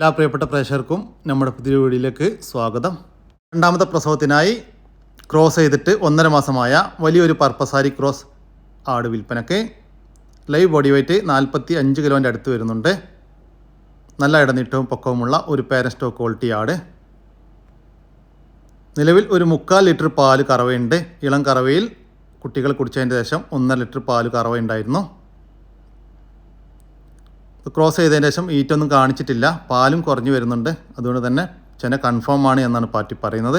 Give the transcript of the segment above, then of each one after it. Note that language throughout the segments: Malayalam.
എല്ലാ പ്രിയപ്പെട്ട പ്രേക്ഷകർക്കും നമ്മുടെ പുതിയ വീഡിയോയിലേക്ക് സ്വാഗതം. രണ്ടാമത്തെ പ്രസവത്തിനായി ക്രോസ് ചെയ്തിട്ട് 1.5 മാസമായ വലിയൊരു പർപ്പസാരി ക്രോസ് ആട് വിൽപ്പനയ്ക്ക്. ലൈവ് ബോഡി വെയ്റ്റ് 45 കിലോൻ്റെ അടുത്ത് വരുന്നുണ്ട്. നല്ല ഇടനീട്ടവും പൊക്കവുമുള്ള ഒരു പേരന്റ് സ്റ്റോക്ക് ക്വാളിറ്റി ആട്. നിലവിൽ ഒരു 3/4 ലിറ്റർ പാല് കറവയുണ്ട്. ഇളം കറവയിൽ കുട്ടികൾ കുടിച്ചതിന് ശേഷം 1.5 ലിറ്റർ പാല് കറവയുണ്ടായിരുന്നു. ക്രോസ് ചെയ്തതിന് ശേഷം ഈറ്റൊന്നും കാണിച്ചിട്ടില്ല. പാലും കുറഞ്ഞു വരുന്നുണ്ട്. അതുകൊണ്ട് തന്നെ ചെന കൺഫേം ആണ് എന്നാണ് പാർട്ടി പറയുന്നത്.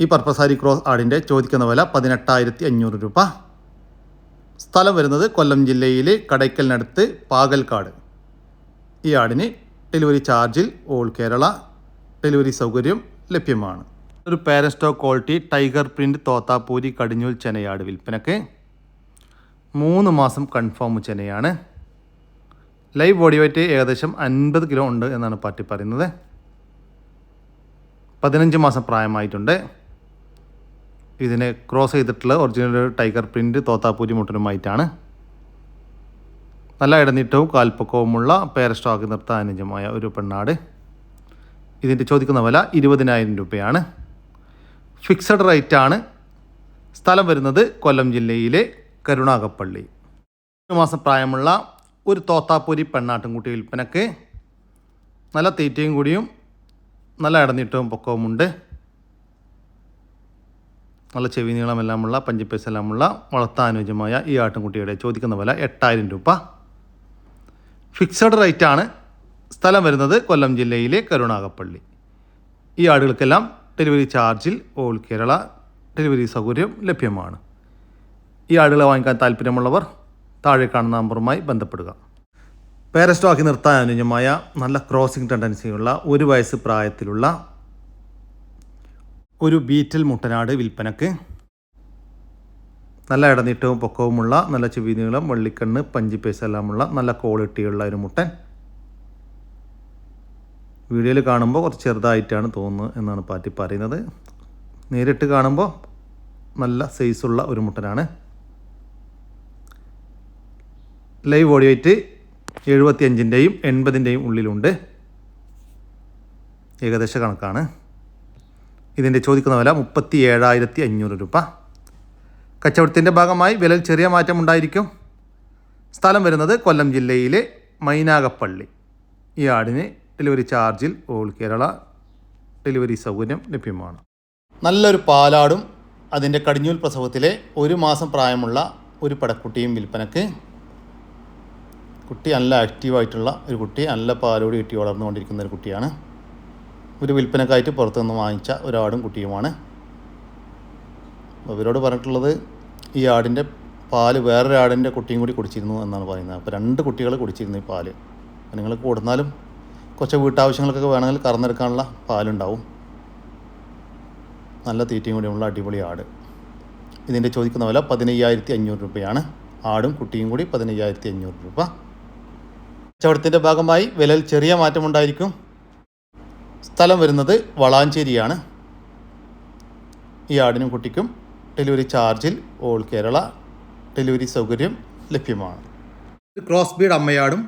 ഈ പർപ്പസാരി ക്രോസ് ആടിൻ്റെ ചോദിക്കുന്ന വില 18,500 രൂപ. സ്ഥലം വരുന്നത് കൊല്ലം ജില്ലയിലെ കടയ്ക്കലിനടുത്ത് പാകൽക്കാട്. ഈ ആടിന് ഡെലിവറി ചാർജിൽ ഓൾ കേരള ഡെലിവറി സൗകര്യം ലഭ്യമാണ്. ഒരു parent stock quality tiger print തോത്താപ്പൂരി കടിഞ്ഞൂൽ ചെനയാട് വിൽപ്പനയ്ക്ക്. 3 മാസം കൺഫേം ചെനയാണ്. ലൈവ് ബോഡി വെയ്റ്റ് ഏകദേശം 50 കിലോ ഉണ്ട് എന്നാണ് പാർട്ടി പറയുന്നത്. 15 മാസം പ്രായമായിട്ടുണ്ട്. ഇതിനെ ക്രോസ് ചെയ്തിട്ടുള്ള ഒറിജിനൽ ടൈഗർ പ്രിൻറ്റ് തോത്താപ്പൂരി മുട്ടനുമായിട്ടാണ്. നല്ല ഇടനീട്ടവും കാൽപ്പൊക്കവുമുള്ള പേരന്റ് സ്റ്റോക്ക് നിർത്താൻ അനുയോജ്യമായ ഒരു പെണ്ണാട്. ഇതിൻ്റെ ചോദിക്കുന്ന വില 20,000 രൂപയാണ്. ഫിക്സഡ് റേറ്റാണ്. സ്ഥലം വരുന്നത് കൊല്ലം ജില്ലയിലെ കരുണാകപ്പള്ളി. 1 മാസം പ്രായമുള്ള ഒരു തോത്താപ്പൂരി പെണ്ണാട്ടുംകുട്ടി വിൽപ്പനക്ക്. നല്ല തീറ്റയും കൂടിയും നല്ല ഇടനീട്ടവും പൊക്കവുമുണ്ട്. നല്ല ചെവി നീളമെല്ലാമുള്ള പഞ്ചിപ്പേസ് എല്ലാമുള്ള വളർത്താനുയോജ്യമായ ഈ ആട്ടിൻകുട്ടിയുടെ ചോദിക്കുന്ന വില 8,000 രൂപ. ഫിക്സഡ് റേറ്റാണ്. സ്ഥലം വരുന്നത് കൊല്ലം ജില്ലയിലെ കരുണാകപ്പള്ളി. ഈ ആടുകൾക്കെല്ലാം ഡെലിവറി ചാർജിൽ ഓൾ കേരള ഡെലിവറി സൗകര്യം ലഭ്യമാണ്. ഈ ആടുകളെ വാങ്ങിക്കാൻ താല്പര്യമുള്ളവർ താഴെ കാണുന്ന നമ്പറുമായി ബന്ധപ്പെടുക. പേരന്റ് സ്റ്റോക്ക് നിർത്താൻ അനുയോജ്യമായ നല്ല ക്രോസിംഗ് ടെൻഡൻസിയുള്ള 1 വയസ്സ് പ്രായത്തിലുള്ള ഒരു ബീറ്റൽ മുട്ടനാട് വിൽപ്പനക്ക്. നല്ല ഇടനീട്ടവും പൊക്കവുമുള്ള നല്ല ചെവി നീളം വെള്ളിക്കണ്ണ് പഞ്ചിപ്പേസ് എല്ലാമുള്ള നല്ല ക്വാളിറ്റിയുള്ള ഒരു മുട്ടൻ. വീഡിയോയിൽ കാണുമ്പോൾ കുറച്ച് ചെറുതായിട്ടാണ് തോന്നുന്നത് എന്നാണ് പാർട്ടി പറയുന്നത്. നേരിട്ട് കാണുമ്പോൾ നല്ല സൈസുള്ള ഒരു മുട്ടനാണ്. ലൈവ് ബോഡി വെയ്റ്റ് 75-ൻ്റെയും 80-ൻ്റെയും ഉള്ളിലുണ്ട്. ഏകദേശ കണക്കാണ്. ഇതിൻ്റെ ചോദിക്കുന്ന വില 37,500 രൂപ. കച്ചവടത്തിൻ്റെ ഭാഗമായി വിലയിൽ ചെറിയ മാറ്റമുണ്ടായിരിക്കും. സ്ഥലം വരുന്നത് കൊല്ലം ജില്ലയിലെ മൈനാഗപ്പള്ളി. ഈ ആടിന് ഡെലിവറി ചാർജിൽ ഓൾ കേരള ഡെലിവറി സൗകര്യം ലഭ്യമാണ്. നല്ലൊരു പാലാടും അതിൻ്റെ കടിഞ്ഞൂൽ പ്രസവത്തിലെ 1 മാസം പ്രായമുള്ള ഒരു പടക്കുട്ടിയും വിൽപ്പനക്ക്. കുട്ടി നല്ല ആക്റ്റീവായിട്ടുള്ള ഒരു കുട്ടി, നല്ല പാലോട് കിട്ടി വളർന്നുകൊണ്ടിരിക്കുന്ന ഒരു കുട്ടിയാണ്. ഒരു വിൽപ്പനക്കായിട്ട് പുറത്തുനിന്ന് വാങ്ങിച്ച ഒരാടും കുട്ടിയുമാണ്. ഇവരോട് പറഞ്ഞിട്ടുള്ളത് ഈ ആടിൻ്റെ പാല് വേറൊരാടിൻ്റെ കുട്ടിയും കൂടി കുടിച്ചിരുന്നു എന്നാണ് പറയുന്നത്. അപ്പോൾ 2 കുട്ടികൾ കുടിച്ചിരുന്നു ഈ പാല്. നിങ്ങൾ കൊടുത്താലും കുറച്ച് വീട്ടാവശ്യങ്ങൾക്കൊക്കെ വേണമെങ്കിൽ കറന്നെടുക്കാനുള്ള പാലുണ്ടാവും. നല്ല തീറ്റയും കൂടിയുള്ള അടിപൊളി ആട്. ഇതിൻ്റെ ചോദിക്കുന്ന വില 15,500 രൂപയാണ്. ആടും കുട്ടിയും കൂടി 15,500 രൂപ. കച്ചവടത്തിൻ്റെ ഭാഗമായി വിലയിൽ ചെറിയ മാറ്റമുണ്ടായിരിക്കും. സ്ഥലം വരുന്നത് വളാഞ്ചേരിയാണ്. ഈ ആടിനും കുട്ടിക്കും ഡെലിവറി ചാർജിൽ ഓൾ കേരള ഡെലിവറി സൗകര്യം ലഭ്യമാണ്. ക്രോസ് ബീഡ് അമ്മയാടും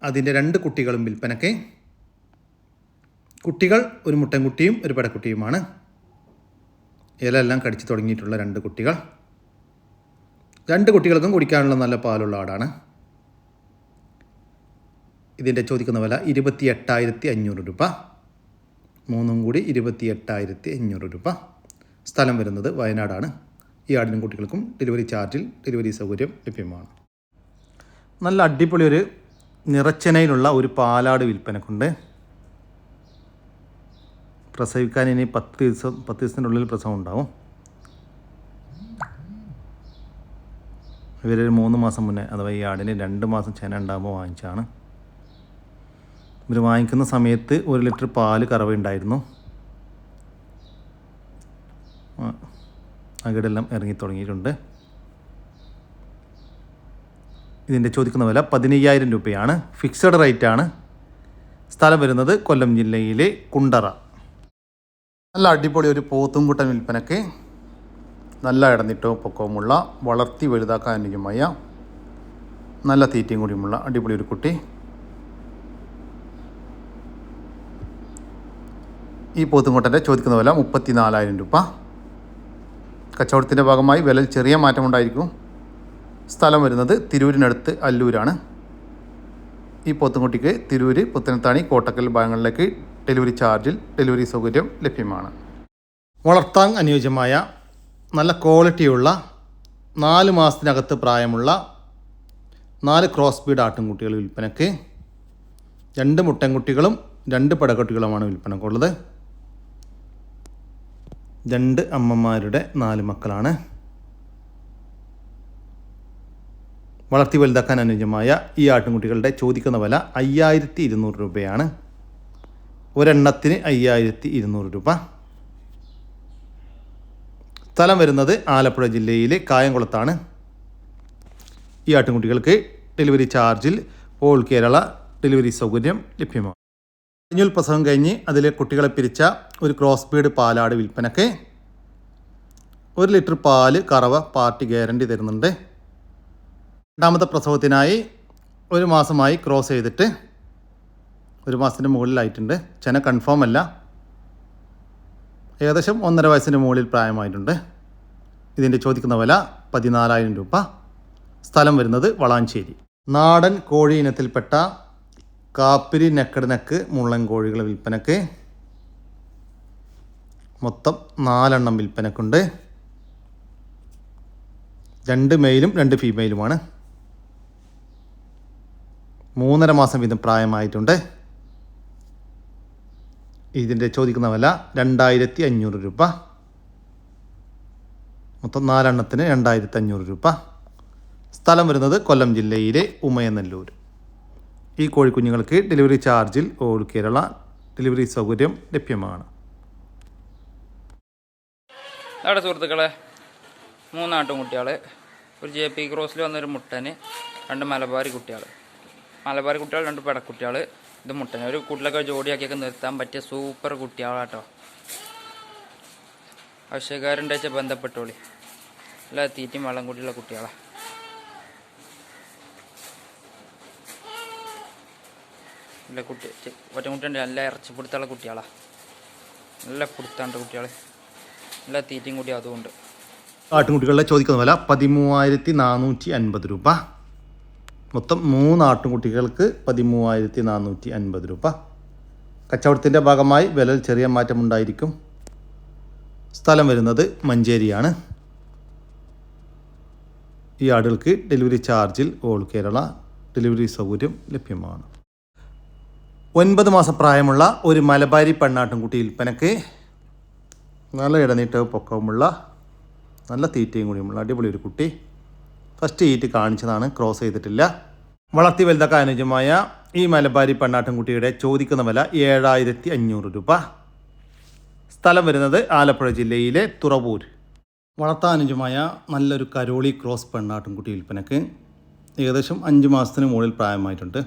അതിൻ്റെ 2 കുട്ടികളും വിൽപ്പനയ്ക്ക്. കുട്ടികൾ ഒരു മുട്ടൻകുട്ടിയും ഒരു പടക്കുട്ടിയുമാണ്. ഇലയെല്ലാം കടിച്ചു തുടങ്ങിയിട്ടുള്ള 2 കുട്ടികൾ. 2 കുട്ടികൾക്കും കുടിക്കാനുള്ള നല്ല പാലുള്ള ആടാണ്. ഇതിൻ്റെ ചോദിക്കുന്ന വില 28,500 രൂപ. 3 കൂടി 28,500 രൂപ. സ്ഥലം വരുന്നത് വയനാടാണ്. ഈ ആടിനും കുട്ടികൾക്കും ഡെലിവറി ചാർജിൽ ഡെലിവറി സൗകര്യം ലഭ്യമാണ്. നല്ല അടിപൊളി ഒരു നിറച്ചെനയിലുള്ള ഒരു പാലാട് വിൽപ്പനക്കുണ്ട്. പ്രസവിക്കാൻ ഇനി 10 ദിവസത്തിനുള്ളിൽ പ്രസവം ഉണ്ടാവും. ഇവരൊരു 3 മാസം മുന്നേ, അഥവാ ഈ ആടിന് 2 മാസം ചെന ഉണ്ടാകുമ്പോൾ വാങ്ങിച്ചാണ്. ഇവർ വാങ്ങിക്കുന്ന സമയത്ത് 1 ലിറ്റർ പാല് കറവയുണ്ടായിരുന്നു. അകിടെല്ലാം ഇറങ്ങി തുടങ്ങിയിട്ടുണ്ട്. ഇതിൻ്റെ ചോദിക്കുന്ന വില 15,000 രൂപയാണ്. ഫിക്സഡ് റേറ്റാണ്. സ്ഥലം വരുന്നത് കൊല്ലം ജില്ലയിലെ കുണ്ടറ. നല്ല അടിപൊളി ഒരു പോത്തുംകുട്ടൻ വിൽപ്പനയ്ക്ക്. നല്ല ഇടനീട്ടവും പൊക്കവുമുള്ള വളർത്തി വലുതാക്കാൻ അനുയോജ്യമായ നല്ല തീറ്റയും കൂടിയുമുള്ള അടിപൊളി ഒരു കുട്ടി. ഈ പോത്തുംകുട്ടൻ്റെ ചോദിക്കുന്ന വില 34,000 രൂപ. കച്ചവടത്തിൻ്റെ ഭാഗമായി വിലയിൽ ചെറിയ മാറ്റമുണ്ടായിരിക്കും. സ്ഥലം വരുന്നത് തിരൂരിനടുത്ത് അല്ലൂരാണ്. ഈ പോത്തുംകുട്ടിക്ക് തിരൂര്, പുത്തനത്താണി, കോട്ടക്കൽ ഭാഗങ്ങളിലേക്ക് ഡെലിവറി ചാർജിൽ ഡെലിവറി സൗകര്യം ലഭ്യമാണ്. വളർത്താൻ അനുയോജ്യമായ നല്ല ക്വാളിറ്റിയുള്ള 4 മാസത്തിനകത്ത് പ്രായമുള്ള 4 ക്രോസ് ബീഡ് ആട്ടിൻകുട്ടികൾ വിൽപ്പനയ്ക്ക്. 2 മുട്ടൻകുട്ടികളും 2 പടക്കുട്ടികളുമാണ് വിൽപ്പനക്കുള്ളത്. 2 അമ്മമാരുടെ 4 മക്കളാണ്. വളർത്തി വലുതാക്കാൻ അനുയോജ്യമായ ഈ ആട്ടിൻകുട്ടികളുടെ ചോദിക്കുന്ന വില 5,200 രൂപയാണ്. ഒരെണ്ണത്തിന് 5,200 രൂപ. സ്ഥലം വരുന്നത് ആലപ്പുഴ ജില്ലയിലെ കായംകുളത്താണ്. ഈ ആട്ടിൻകുട്ടികൾക്ക് ഡെലിവറി ചാർജിൽ ഓൾ കേരള ഡെലിവറി സൗകര്യം ലഭ്യമാണ്. കുഞ്ഞുൽ പ്രസവം കഴിഞ്ഞ് അതിലെ കുട്ടികളെ പിരിച്ച ഒരു ക്രോസ് ബീഡ് പാലാട് വിൽപ്പനയ്ക്ക്. 1 ലിറ്റർ പാല് കറവ പാർട്ടി ഗ്യാരണ്ടി തരുന്നുണ്ട്. രണ്ടാമത്തെ പ്രസവത്തിനായി 1 മാസമായി ക്രോസ് ചെയ്തിട്ട് 1 മാസത്തിൻ്റെ മുകളിലായിട്ടുണ്ട്. ചെന കൺഫേം അല്ല. ഏകദേശം 1.5 വയസ്സിന് മുകളിൽ പ്രായമായിട്ടുണ്ട്. ഇതിൻ്റെ ചോദിക്കുന്ന വില 14,000 രൂപ. സ്ഥലം വരുന്നത് വളാഞ്ചേരി. നാടൻ കോഴി ഇനത്തിൽപ്പെട്ട കാപ്പിരി നെക്കട് നെക്ക് മുള്ളൻ കോഴികൾ വിൽപ്പനയ്ക്ക്. മൊത്തം 4 എണ്ണം വിൽപ്പനക്കുണ്ട്. 2 മെയിലും 2 ഫീമെയിലുമാണ്. 3.5 മാസം വീതം പ്രായമായിട്ടുണ്ട്. ഇതിൻ്റെ ചോദിക്കുന്ന വില 2,500 രൂപ. മൊത്തം 4 എണ്ണത്തിന് 2,500 രൂപ. സ്ഥലം വരുന്നത് കൊല്ലം ജില്ലയിലെ ഉമയനല്ലൂർ. ഈ കോഴിക്കുഞ്ഞുങ്ങൾക്ക് ഡെലിവറി ചാർജിൽ ഓൾ കേരള ഡെലിവറി സൗകര്യം ലഭ്യമാണ്. അവിടെ സുഹൃത്തുക്കളെ 3 ആട്ടുംകുട്ടികൾ, ഒരു JP ക്രോസിൽ വന്നൊരു മുട്ടന്, 2 മലബാറി കുട്ടികൾ. 2 പെടക്കുട്ടികൾ. ഇത് മുട്ടന്. ഒരു കൂട്ടിലൊക്കെ ജോഡിയാക്കിയൊക്കെ നിർത്താൻ പറ്റിയ സൂപ്പർ കുട്ടികളാട്ടോ. ആവശ്യക്കാരുണ്ട് വെച്ചാൽ ബന്ധപ്പെട്ടോളി. എല്ലാ തീറ്റയും വെള്ളം കൂട്ടിയുള്ള കുട്ടികളാണ്. നല്ല കുട്ടി ഒറ്റക്കുട്ടിയുണ്ട്. നല്ല ഇറച്ചിപ്പിടുത്തുള്ള കുട്ടികളാണ്. നല്ല പിടുത്താണ്ട് കുട്ടികൾ. നല്ല തീറ്റയും കൂടി അതുകൊണ്ട്. ആട്ടിൻകുട്ടികളുടെ ചോദിക്കുന്ന വില 13,450 രൂപ. മൊത്തം 3 ആട്ടിൻകുട്ടികൾക്ക് 13,450 രൂപ. കച്ചവടത്തിൻ്റെ ഭാഗമായി വിലയിൽ ചെറിയ മാറ്റമുണ്ടായിരിക്കും. സ്ഥലം വരുന്നത് മഞ്ചേരിയാണ്. ഈ ആടുകൾക്ക് ഡെലിവറി ചാർജിൽ ഓൾ കേരള ഡെലിവറി സൗകര്യം ലഭ്യമാണ്. 9 മാസം പ്രായമുള്ള ഒരു മലബാരി പെണ്ണാട്ടിൻകുട്ടി വിൽപ്പനയ്ക്ക്. നല്ല ഇടനീട്ടവും പൊക്കവുമുള്ള നല്ല തീറ്റയും കൂടിയുമുള്ള അടിപൊളി ഒരു കുട്ടി. ഫസ്റ്റ് ഈറ്റ് കാണിച്ചതാണ്, ക്രോസ് ചെയ്തിട്ടില്ല. വളർത്തി വലുതാക്കാൻ അനുയോജ്യമായ ഈ മലബാരി പെണ്ണാട്ടിൻകുട്ടിയുടെ ചോദിക്കുന്ന വില 7,500 രൂപ. സ്ഥലം വരുന്നത് ആലപ്പുഴ ജില്ലയിലെ തുറവൂർ. വളർത്താൻ അനുയോജ്യമായ നല്ലൊരു കരോളി ക്രോസ് പെണ്ണാട്ടിൻകുട്ടി വിൽപ്പനയ്ക്ക്. ഏകദേശം 5 മാസത്തിന് മുകളിൽ പ്രായമായിട്ടുണ്ട്.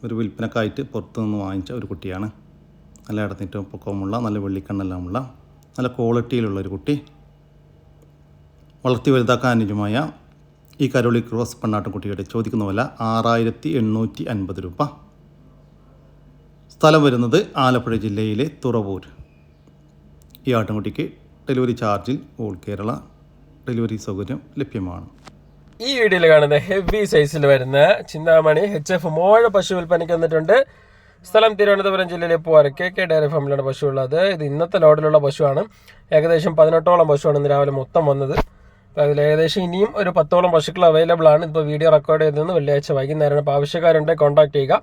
ഒരു വിൽപ്പനക്കായിട്ട് പുറത്തുനിന്ന് വാങ്ങിച്ച ഒരു കുട്ടിയാണ്. നല്ല ഇടനീട്ടവും പൊക്കവുമുള്ള നല്ല വെള്ളിക്കണ്ണെല്ലാമുള്ള നല്ല ക്വാളിറ്റിയിലുള്ളൊരു കുട്ടി. വളർത്തി വലുതാക്കാൻ അനുയോജ്യമായ ഈ കരോളി ക്രോസ് പെണ്ണാട്ടിൻകുട്ടിയുടെ ചോദിക്കുന്ന വില 6,850 രൂപ. സ്ഥലം വരുന്നത് ആലപ്പുഴ ജില്ലയിലെ തുറവൂർ. ഈ ആട്ടിൻകുട്ടിക്ക് ഡെലിവറി ചാർജിൽ ഓൾ കേരള ഡെലിവറി സൗകര്യം ലഭ്യമാണ്. ഈ വീഡിയോയിൽ കാണുന്ന ഹെവി സൈസിൽ വരുന്ന ചിന്താമണി HF മോഴ പശു വിൽപ്പനയ്ക്ക് വന്നിട്ടുണ്ട്. സ്ഥലം തിരുവനന്തപുരം ജില്ലയിലെ പൂവാർ KK ഡയറി ഫാമിലാണ് പശു ഉള്ളത്. ഇത് ഇന്നത്തെ ലോഡിലുള്ള പശുവാണ്. ഏകദേശം 18ഓളം പശുവാണ് ഇന്ന് രാവിലെ മൊത്തം വന്നത്. അപ്പോൾ അതിൽ ഏകദേശം ഇനിയും ഒരു 10ഓളം പശുക്കൾ അവൈലബിൾ ആണ്. ഇപ്പോൾ വീഡിയോ റെക്കോർഡ് ചെയ്തതെന്ന് വെള്ളിയാഴ്ച വൈകുന്നേരമാണ്. അപ്പോൾ ആവശ്യക്കാരുണ്ടെങ്കിൽ കോൺടാക്ട് ചെയ്യുക.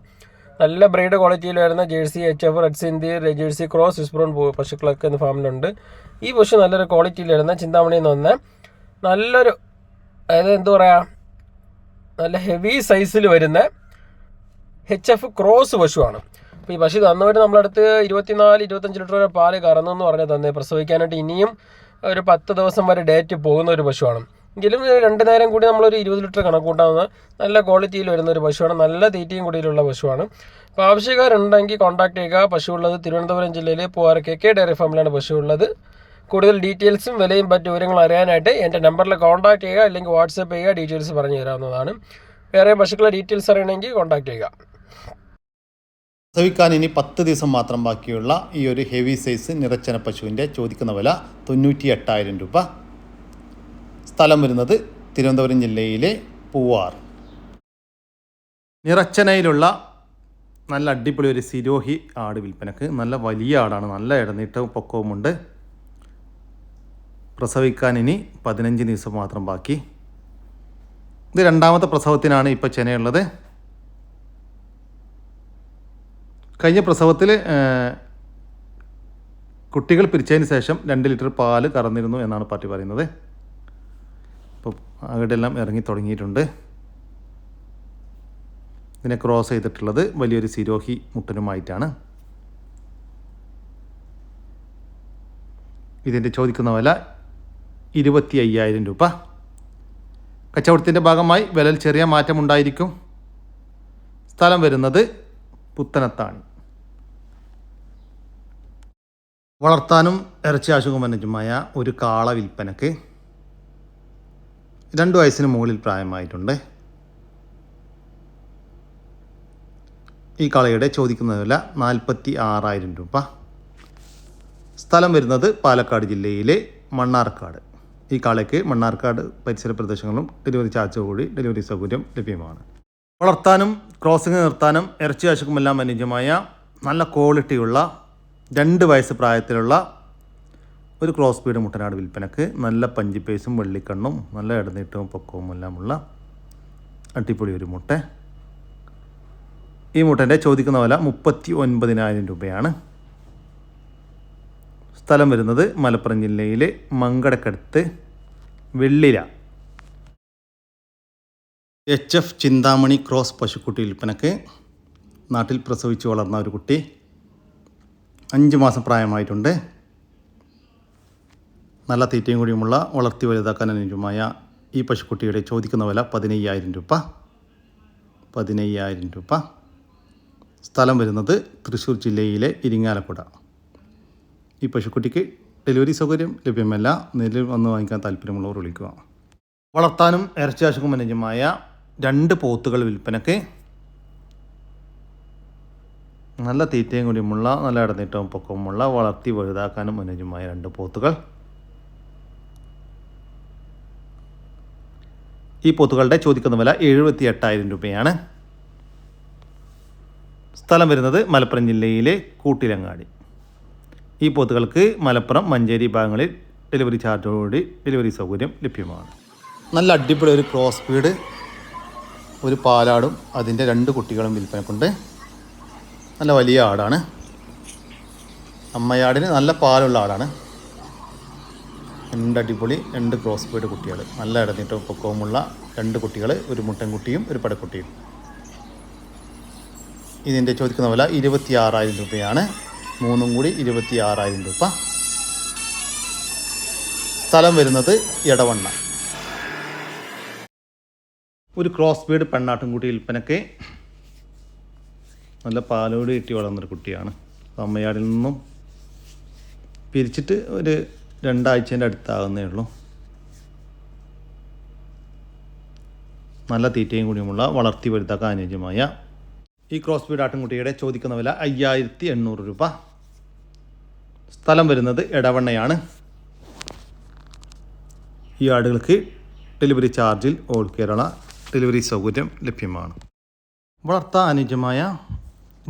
നല്ല ബ്രീഡ് ക്വാളിറ്റിയിൽ വരുന്ന Jersey HF, red Sindhi, Jersey cross, Swiss Brown പശുക്കളൊക്കെ ഇന്ന് ഫാമിലുണ്ട്. ഈ പശു നല്ലൊരു ക്വാളിറ്റിയിൽ വരുന്ന ചിന്താമണി എന്ന് പറഞ്ഞാൽ നല്ലൊരു, അതായത് എന്താ പറയുക, നല്ല ഹെവി സൈസിൽ വരുന്ന HF ക്രോസ് പശുവാണ്. അപ്പോൾ ഈ പശു തന്നവർ നമ്മളടുത്ത് 24-25 ലിറ്റർ വരെ പാല് കറന്നെന്ന് പറഞ്ഞാൽ തന്നെ പ്രസവിക്കാനായിട്ട് ഇനിയും ഒരു 10 ദിവസം വരെ ഡേറ്റ് പോകുന്ന ഒരു പശുവാണ്. എങ്കിലും 2 നേരം കൂടി നമ്മളൊരു 20 ലിറ്റർ കണക്കൂട്ടാവുന്ന നല്ല ക്വാളിറ്റിയിൽ വരുന്ന ഒരു പശുവാണ്. നല്ല തീറ്റയും കൂടിയിലുള്ള പശുവാണ്. അപ്പോൾ ആവശ്യക്കാരുണ്ടെങ്കിൽ കോൺടാക്ട് ചെയ്യുക. പശു ഉള്ളത് തിരുവനന്തപുരം ജില്ലയിലെ പൂവാർ KK ഡയറി ഫാമിലാണ് പശു ഉള്ളത്. കൂടുതൽ ഡീറ്റെയിൽസും വിലയും മറ്റു വിവരങ്ങളും അറിയാനായിട്ട് എൻ്റെ നമ്പറിൽ കോൺടാക്ട് ചെയ്യുക, അല്ലെങ്കിൽ വാട്സപ്പ് ചെയ്യുക. ഡീറ്റെയിൽസ് പറഞ്ഞു തരാവുന്നതാണ്. വേറെ പശുക്കളെ ഡീറ്റെയിൽസ് അറിയണമെങ്കിൽ കോൺടാക്ട് ചെയ്യുക. പ്രസവിക്കാൻ ഇനി 10 ദിവസം മാത്രം ബാക്കിയുള്ള ഈ ഒരു ഹെവി സൈസ് നിറച്ചന പശുവിൻ്റെ ചോദിക്കുന്ന വില 98,000 രൂപ. സ്ഥലം വരുന്നത് തിരുവനന്തപുരം ജില്ലയിലെ പൂവാർ. നിറച്ചനയിലുള്ള നല്ല അടിപൊളി ഒരു സിരോഹി ആട് വിൽപ്പനക്ക്. നല്ല വലിയ ആടാണ്, നല്ല ഇടനീട്ടവും പൊക്കവുമുണ്ട്. പ്രസവിക്കാൻ ഇനി 15 ദിവസം മാത്രം ബാക്കി. ഇത് രണ്ടാമത്തെ പ്രസവത്തിനാണ് ഇപ്പോൾ ചെനയുള്ളത്. കഴിഞ്ഞ പ്രസവത്തിൽ കുട്ടികൾ പിരിച്ചതിന് ശേഷം 2 ലിറ്റർ പാല് കറന്നിരുന്നു എന്നാണ് പാർട്ടി പറയുന്നത്. ഇപ്പോൾ അവിടെയെല്ലാം ഇറങ്ങി തുടങ്ങിയിട്ടുണ്ട്. ഇതിനെ ക്രോസ് ചെയ്തിട്ടുള്ളത് വലിയൊരു സിരോഹി മുട്ടനുമായിട്ടാണ്. ഇതിൻ്റെ ചോദിക്കുന്ന വില 25,000 രൂപ. കച്ചവടത്തിൻ്റെ ഭാഗമായി വിലയിൽ ചെറിയ മാറ്റമുണ്ടായിരിക്കും. സ്ഥലം വരുന്നത് പുത്തനത്താണി. വളർത്താനും ഇറച്ചി ആശുപനുമായ ഒരു കാള വിൽപ്പനക്ക്. 2 വയസ്സിന് മുകളിൽ പ്രായമായിട്ടുണ്ട്. ഈ കാളയുടെ ചോദിക്കുന്ന വില 46,000 രൂപ. സ്ഥലം വരുന്നത് പാലക്കാട് ജില്ലയിലെ മണ്ണാർക്കാട്. ഈ കാളയ്ക്ക് മണ്ണാർക്കാട് പരിസര പ്രദേശങ്ങളും ഡെലിവറി ചാർജ് കൂടി ഡെലിവറി സൗകര്യം ലഭ്യമാണ്. വളർത്താനും ക്രോസിംഗ് നിർത്താനും ഇറച്ചി ആശുക്കുമെല്ലാം അനുയോജ്യമായ നല്ല ക്വാളിറ്റിയുള്ള 2 വയസ്സ് പ്രായത്തിലുള്ള ഒരു ക്രോസ് ബീഡ് മുട്ടനാട് വിൽപ്പനക്ക്. നല്ല പഞ്ചിപ്പേസും വെള്ളിക്കണ്ണും നല്ല ഇടനീട്ടവും പൊക്കവും എല്ലാമുള്ള അടിപൊളി ഒരു മുട്ട. ഈ മുട്ടൻ്റെ ചോദിക്കുന്ന വില 39,000 രൂപയാണ്. സ്ഥലം വരുന്നത് മലപ്പുറം ജില്ലയിലെ മങ്കടക്കടുത്ത് വെള്ളില. HF ചിന്താമണി ക്രോസ് പശുക്കുട്ടി വിൽപ്പനക്ക്. നാട്ടിൽ പ്രസവിച്ച് വളർന്ന ഒരു കുട്ടി. 5 മാസം പ്രായമായിട്ടുണ്ട്. നല്ല തീറ്റയും കൂടിയുമുള്ള വളർത്തി വലുതാക്കാൻ അനുയോജ്യമായ ഈ പശുക്കുട്ടിയുടെ ചോദിക്കുന്ന വില 15,000 രൂപ. 15,000 രൂപ. സ്ഥലം വരുന്നത് തൃശ്ശൂർ ജില്ലയിലെ ഇരിങ്ങാലക്കുട. ഈ പശുക്കുട്ടിക്ക് ഡെലിവറി സൗകര്യം ലഭ്യമല്ല. നേരിൽ വന്ന് വാങ്ങിക്കാൻ താല്പര്യമുള്ളവർ വിളിക്കുക. വളർത്താനും ഇറച്ചി ആശുക്കും അനുയോജ്യമായ 2 പോത്തുകൾ വിൽപ്പനക്ക്. നല്ല തീറ്റയും കൂടിയുമുള്ള നല്ല ഇടനീട്ടവും പൊക്കവുമുള്ള വളർത്തി വലുതാക്കാനും അനുയോജ്യമായ 2 പോത്തുകൾ. ഈ പോത്തുകളുടെ ചോദിക്കുന്ന വില 78,000 രൂപയാണ്. സ്ഥലം വരുന്നത് മലപ്പുറം ജില്ലയിലെ കൂട്ടിലങ്ങാടി. ഈ പോത്തുകൾക്ക് മലപ്പുറം മഞ്ചേരി ഭാഗങ്ങളിൽ ഡെലിവറി ചാർജോടുകൂടി ഡെലിവറി സൗകര്യം ലഭ്യമാണ്. നല്ല അടിപൊളി ഒരു ക്രോസ് ബീഡ് ഒരു പാലാടും അതിൻ്റെ 2 കുട്ടികളും വിൽപ്പനക്കുണ്ട്. നല്ല വലിയ ആടാണ്. അമ്മയാടിന് നല്ല പാലുള്ള ആടാണ്. 2 അടിപൊളി 2 ക്രോസ് ബീഡ് കുട്ടികൾ. നല്ല ഇടനീട്ടവും പൊക്കവുമുള്ള 2 കുട്ടികൾ, ഒരു മുട്ടൻകുട്ടിയും ഒരു പടക്കുട്ടിയും. ഇതിൻ്റെ ചോദിക്കുന്ന വില 26,000 രൂപയാണ്. 3 കൂടി 26,000 രൂപ. സ്ഥലം വരുന്നത് എടവണ്ണ. ഒരു ക്രോസ് ബീഡ് പെണ്ണാട്ടുംകുട്ടി വിൽപ്പനക്ക്. നല്ല പാലോട് കിട്ടി വളർന്നൊരു കുട്ടിയാണ്. അമ്മയാടിൽ നിന്നും പിരിച്ചിട്ട് ഒരു 2 ആഴ്ചേൻ്റെ അടുത്താകുന്നേ ഉള്ളൂ. നല്ല തീറ്റയും കൂടിയുമുള്ള വളർത്തി വലുതാക്കാൻ അനുയോജ്യമായ ഈ ക്രോസ് ബീഡ് ആട്ടിൻകുട്ടിയുടെ ചോദിക്കുന്ന വില 5,800 രൂപ. സ്ഥലം വരുന്നത് എടവണ്ണയാണ്. ഈ ആടുകൾക്ക് ഡെലിവറി ചാർജിൽ ഓൾ കേരള ഡെലിവറി സൗകര്യം ലഭ്യമാണ്. വളർത്താൻ അനുയോജ്യമായ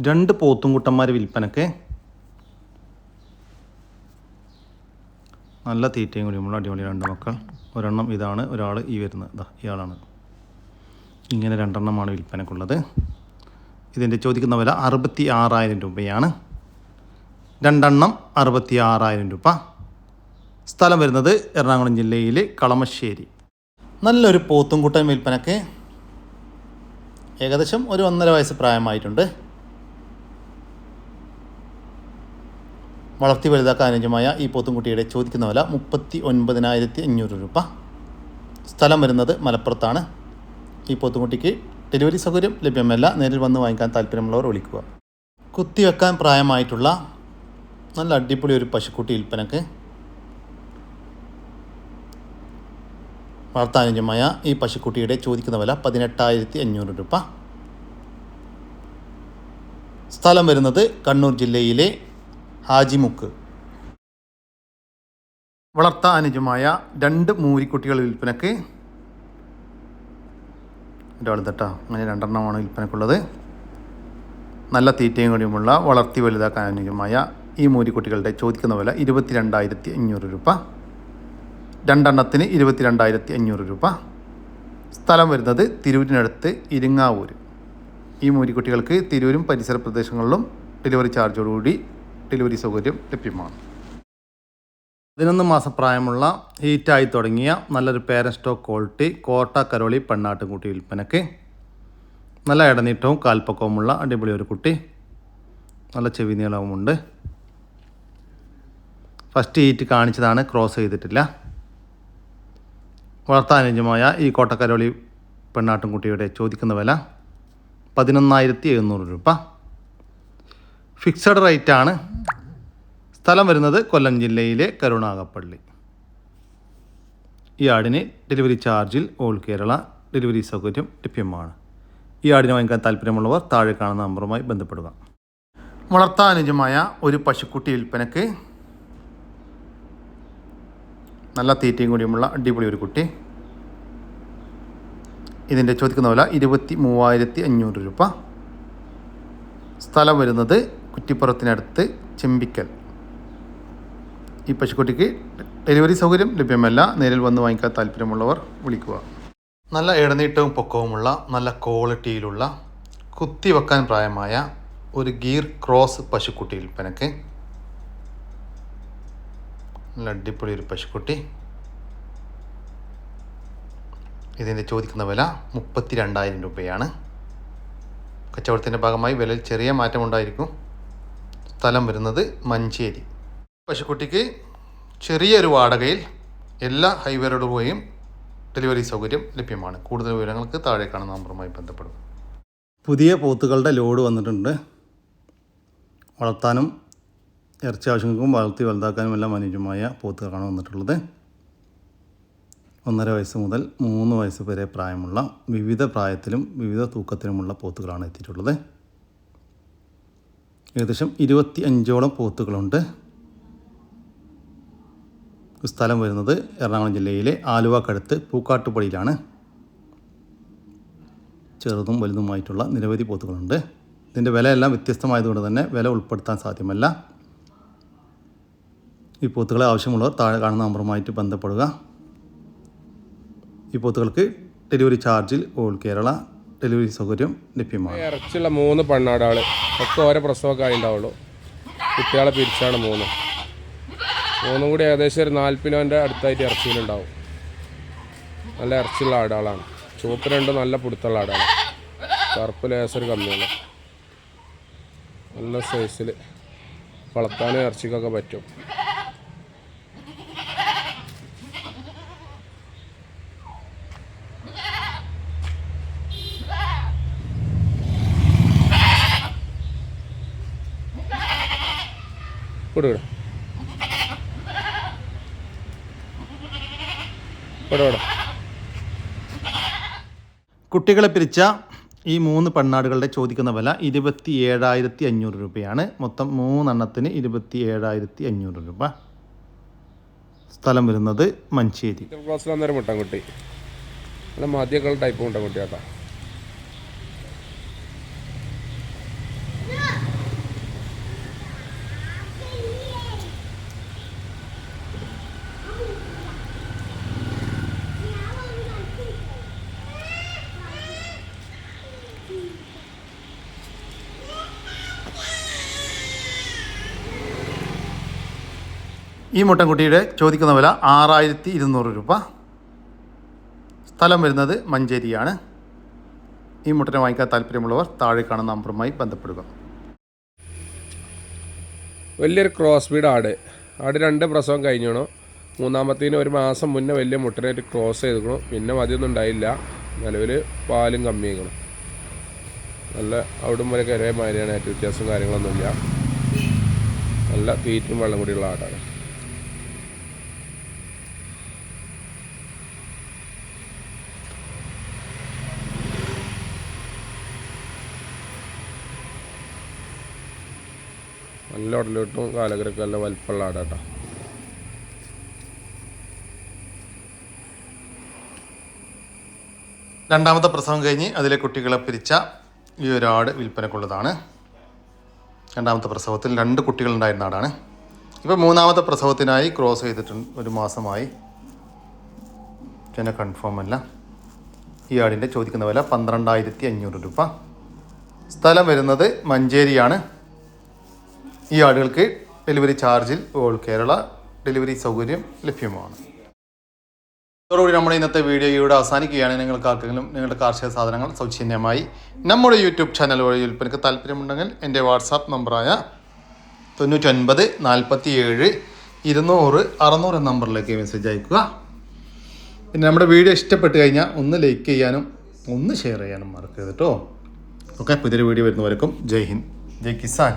2 പോത്തുംകുട്ടന്മാർ വിൽപ്പനക്ക്. നല്ല തീറ്റയും കൂടിയുമുള്ള അടിപൊളി 2 മക്കൾ. ഒരെണ്ണം ഇതാണ്, ഒരാൾ ഈ വരുന്നത് ഇയാളാണ്. ഇങ്ങനെ 2 എണ്ണമാണ് വിൽപ്പനക്കുള്ളത്. ഇതിൻ്റെ ചോദിക്കുന്ന വില 66,000 രൂപയാണ്. 2 എണ്ണം 66,000 രൂപ. സ്ഥലം വരുന്നത് എറണാകുളം ജില്ലയിലെ കളമശ്ശേരി. നല്ലൊരു പോത്തുംകുട്ടൻ വിൽപ്പനക്ക്. ഏകദേശം ഒരു 1.5 വയസ്സ് പ്രായമായിട്ടുണ്ട്. വളർത്തി വലുതാക്കാൻ അനുയോജ്യമായ ഈ പോത്തുംകുട്ടിയുടെ ചോദിക്കുന്ന വില 39,500 രൂപ. സ്ഥലം വരുന്നത് മലപ്പുറത്താണ്. ഈ പോത്തുംകുട്ടിക്ക് ഡെലിവറി സൗകര്യം ലഭ്യമല്ല. നേരിൽ വന്ന് വാങ്ങിക്കാൻ താല്പര്യമുള്ളവർ വിളിക്കുക. കുത്തിവെക്കാൻ പ്രായമായിട്ടുള്ള നല്ല അടിപൊളി ഒരു പശുക്കുട്ടി വിൽപ്പനക്ക്. വളർത്താനുയോജ്യമായ ഈ പശുക്കുട്ടിയുടെ ചോദിക്കുന്ന വില 18,500 രൂപ. സ്ഥലം വരുന്നത് കണ്ണൂർ ജില്ലയിലെ ഹാജിമുക്ക്. വളർത്താൻ അനുജമായ 2 മൂരിക്കുട്ടികൾ വിൽപ്പനക്ക്. ഒരാൾ തട്ടാ അങ്ങനെ 2 വിൽപ്പനക്കുള്ളത്. നല്ല തീറ്റയും കൂടിയുമുള്ള വളർത്തി വലുതാക്കാൻ അനുയോജ്യമായ ഈ മൂരിക്കുട്ടികളുടെ ചോദിക്കുന്ന വില 22,500 രൂപ. 2 22,500 രൂപ. സ്ഥലം വരുന്നത് തിരൂരിനടുത്ത് ഇരിങ്ങാവൂർ. ഈ മൂരിക്കുട്ടികൾക്ക് തിരൂരും പരിസര പ്രദേശങ്ങളിലും ഡെലിവറി ചാർജോടുകൂടി ഡെലിവറി സൗകര്യം ലഭ്യമാണ്. 11 മാസം പ്രായമുള്ള ഹീറ്റായി തുടങ്ങിയ നല്ലൊരു പേരൻ സ്റ്റോക്ക് ക്വാളിറ്റി കോട്ട കരോളി പെണ്ണാട്ടുംകുട്ടി വിൽപ്പനക്ക്. നല്ല ഇടനീട്ടവും കാൽപ്പക്കവുമുള്ള അടിപൊളി ഒരു കുട്ടി. നല്ല ചെവി നീളവുമുണ്ട്. ഫസ്റ്റ് ഹീറ്റ് കാണിച്ചതാണ്, ക്രോസ് ചെയ്തിട്ടില്ല. വളർത്താനുയോജ്യമായ ഈ കോട്ടക്കരോളി പെണ്ണാട്ടുംകുട്ടിയുടെ ചോദിക്കുന്ന വില 11,700 രൂപ. ഫിക്സഡ് റേറ്റാണ്. സ്ഥലം വരുന്നത് കൊല്ലം ജില്ലയിലെ കരുണാകപ്പള്ളി. ഈ ആടിന് ഡെലിവറി ചാർജിൽ ഓൾ കേരള ഡെലിവറി സൗകര്യം ലഭ്യമാണ്. ഈ ആടിനെ വാങ്ങിക്കാൻ താല്പര്യമുള്ളവർ താഴെ കാണുന്ന നമ്പറുമായി ബന്ധപ്പെടുക. വളർത്താനുയോജ്യമായ ഒരു പശുക്കുട്ടി വിൽപ്പനക്ക്. നല്ല തീറ്റയും കൂടിയുമുള്ള അടിപൊളി ഒരു കുട്ടി. ഇതിൻ്റെ ചോദിക്കുന്ന വില 23,500 രൂപ. സ്ഥലം വരുന്നത് കുറ്റിപ്പുറത്തിനടുത്ത് ചെമ്പിക്കൽ. ഈ പശുക്കുട്ടിക്ക് ഡെലിവറി സൗകര്യം ലഭ്യമല്ല. നേരിൽ വന്ന് വാങ്ങിക്കാൻ താല്പര്യമുള്ളവർ വിളിക്കുക. നല്ല ഇടനീട്ടവും പൊക്കവുമുള്ള നല്ല ക്വാളിറ്റിയിലുള്ള കുത്തിവെക്കാൻ പ്രായമായ ഒരു ഗീർ ക്രോസ് പശുക്കുട്ടി വിൽപ്പനക്ക്. നല്ല അടിപൊളി ഒരു പശുക്കുട്ടി. ഇതിൻ്റെ ചോദിക്കുന്ന വില 32,000 രൂപയാണ്. കച്ചവടത്തിൻ്റെ ഭാഗമായി വിലയിൽ ചെറിയ മാറ്റമുണ്ടായിരിക്കും. സ്ഥലം വരുന്നത് മഞ്ചേരി. പശുക്കുട്ടിക്ക് ചെറിയൊരു വാടകയിൽ എല്ലാ ഹൈവേ റോഡുകയും ഡെലിവറി സൗകര്യം ലഭ്യമാണ്. കൂടുതൽ വിവരങ്ങൾക്ക് താഴെ കാണുന്ന നമ്പറുമായി ബന്ധപ്പെടും. പുതിയ പോത്തുകളുടെ ലോഡ് വന്നിട്ടുണ്ട്. വളർത്താനും ഇറച്ചി ആവശ്യങ്ങൾക്കും വളർത്തി വലുതാക്കാനും എല്ലാം അനുയോജ്യമായ പോത്തുകളാണ് വന്നിട്ടുള്ളത്. 1.5 വയസ്സ് മുതൽ 3 വയസ്സ് വരെ പ്രായമുള്ള വിവിധ പ്രായത്തിലും വിവിധ തൂക്കത്തിലുമുള്ള പോത്തുകളാണ് എത്തിയിട്ടുള്ളത്. ഏകദേശം 25ഓളം പോത്തുകളുണ്ട്. സ്ഥലം വരുന്നത് എറണാകുളം ജില്ലയിലെ ആലുവക്കടുത്ത് പൂക്കാട്ടുപടിയിലാണ്. ചെറുതും വലുതുമായിട്ടുള്ള നിരവധി പോത്തുകളുണ്ട്. ഇതിൻ്റെ വിലയെല്ലാം വ്യത്യസ്തമായതുകൊണ്ട് തന്നെ വില ഉൾപ്പെടുത്താൻ സാധ്യമല്ല. ഈ പോത്തുകളെ ആവശ്യമുള്ളവർ താഴെ കാണുന്ന നമ്പറുമായിട്ട് ബന്ധപ്പെടുക. ഈ പോത്തുകൾക്ക് ഡെലിവറി ചാർജിൽ ഓൾ കേരള ഡെലിവറി സൗകര്യം ലഭ്യമാണ്. ഇറച്ചിയുള്ള 3 പെണ്ണാടുകൾ ഒക്കെ ഓരോ പ്രസവമൊക്കെ ആയിട്ടുണ്ടാവുള്ളൂ. കുട്ടികളെ പിരിച്ചാണ് 3 കൂടി ഏകദേശം ഒരു 40 കിലോൻ്റെ അടുത്തായിട്ട് ഇറച്ചിയിലുണ്ടാവും. നല്ല ഇറച്ചിയുള്ള ആടുകളാണ്. ചുവപ്പ് 2 നല്ല പിടുത്തുള്ള ആടാണ്. കറുപ്പ് ലേസർ കമ്മിയുള്ള നല്ല സൈസിൽ വളർത്താനും ഇറച്ചിക്കൊക്കെ പറ്റും. കൊടുക്കണം കുട്ടികളെ പിരിച്ച ഈ 3 പെണ്ണാടുകളുടെ ചോദിക്കുന്ന വില 27,500 രൂപയാണ്. മൊത്തം 3 എണ്ണത്തിന് 27,500 രൂപ. സ്ഥലം വരുന്നത് മഞ്ചേരി. ക്ലാസ്സിൽ വന്നൊരു മുട്ടൻകുട്ടി, നല്ല മതിയൊക്കെ ടൈപ്പ് മുട്ടൻകുട്ടി കേട്ടോ. ഈ മുട്ടൻകുട്ടിയുടെ ചോദിക്കുന്ന വില 6,200 രൂപ. സ്ഥലം വരുന്നത് മഞ്ചേരിയാണ്. ഈ മുട്ടനെ വാങ്ങിക്കാൻ താല്പര്യമുള്ളവർ താഴെ കാണുന്ന നമ്പറുമായി ബന്ധപ്പെടുക. വലിയൊരു ക്രോസ് ബീഡ് ആട് 2 പ്രസവം കഴിഞ്ഞണോ. 3ാമത്തേന് 1 മാസം മുന്നേ വലിയ മുട്ടനായിട്ട് ക്രോസ് ചെയ്തിക്കണം. പിന്നെ മതിയൊന്നും ഉണ്ടായില്ല. നിലവിൽ പാലും കമ്മിയാക്കണം. നല്ല അവിടും വരെ ഒരേ മാതിരിയാണ്. ഏറ്റവും വ്യത്യാസം കാര്യങ്ങളൊന്നുമില്ല. നല്ല തീറ്റും വെള്ളം കൂടിയുള്ള ആടാണ്. നല്ല ഉടലോട്ടും കാലകരൊക്കെ നല്ല വലിപ്പമുള്ള ആടാട്ടോ. രണ്ടാമത്തെ പ്രസവം കഴിഞ്ഞ് അതിലെ കുട്ടികളെ പിരിച്ച ഈ ഒരു ആട് വിൽപ്പനക്കുള്ളതാണ്. രണ്ടാമത്തെ പ്രസവത്തിൽ 2 കുട്ടികളുണ്ടായിരുന്ന ആടാണ്. ഇപ്പോൾ മൂന്നാമത്തെ പ്രസവത്തിനായി ക്രോസ് ചെയ്തിട്ടുണ്ട്. 1 മാസമായി, പിന്നെ കൺഫേം അല്ല. ഈ ആടിൻ്റെ ചോദിക്കുന്ന വില 12,500 രൂപ. സ്ഥലം വരുന്നത് മഞ്ചേരിയാണ്. ഈ ആടുകൾക്ക് ഡെലിവറി ചാർജിൽ ഓൾ കേരള ഡെലിവറി സൗകര്യം ലഭ്യമാണ്. ഇതോടുകൂടി നമ്മുടെ ഇന്നത്തെ വീഡിയോ ഇവിടെ അവസാനിക്കുകയാണ്. നിങ്ങൾക്ക് ആർക്കെങ്കിലും നിങ്ങളുടെ കാർഷിക സാധനങ്ങൾ സൗജന്യമായി നമ്മുടെ യൂട്യൂബ് ചാനൽ വഴി വിൽപ്പനയ്ക്ക് താല്പര്യമുണ്ടെങ്കിൽ എൻ്റെ വാട്സാപ്പ് നമ്പറായ 99 47 200 600 എന്ന നമ്പറിലേക്ക് മെസ്സേജ് അയക്കുക. പിന്നെ നമ്മുടെ വീഡിയോ ഇഷ്ടപ്പെട്ട് കഴിഞ്ഞാൽ ഒന്ന് ലൈക്ക് ചെയ്യാനും ഒന്ന് ഷെയർ ചെയ്യാനും മറക്കരുത് കേട്ടോ. ഓക്കെ, പുതിയൊരു വീഡിയോ വരുന്നവർക്കും ജയ് ഹിന്ദ്, ജയ് കിസാൻ.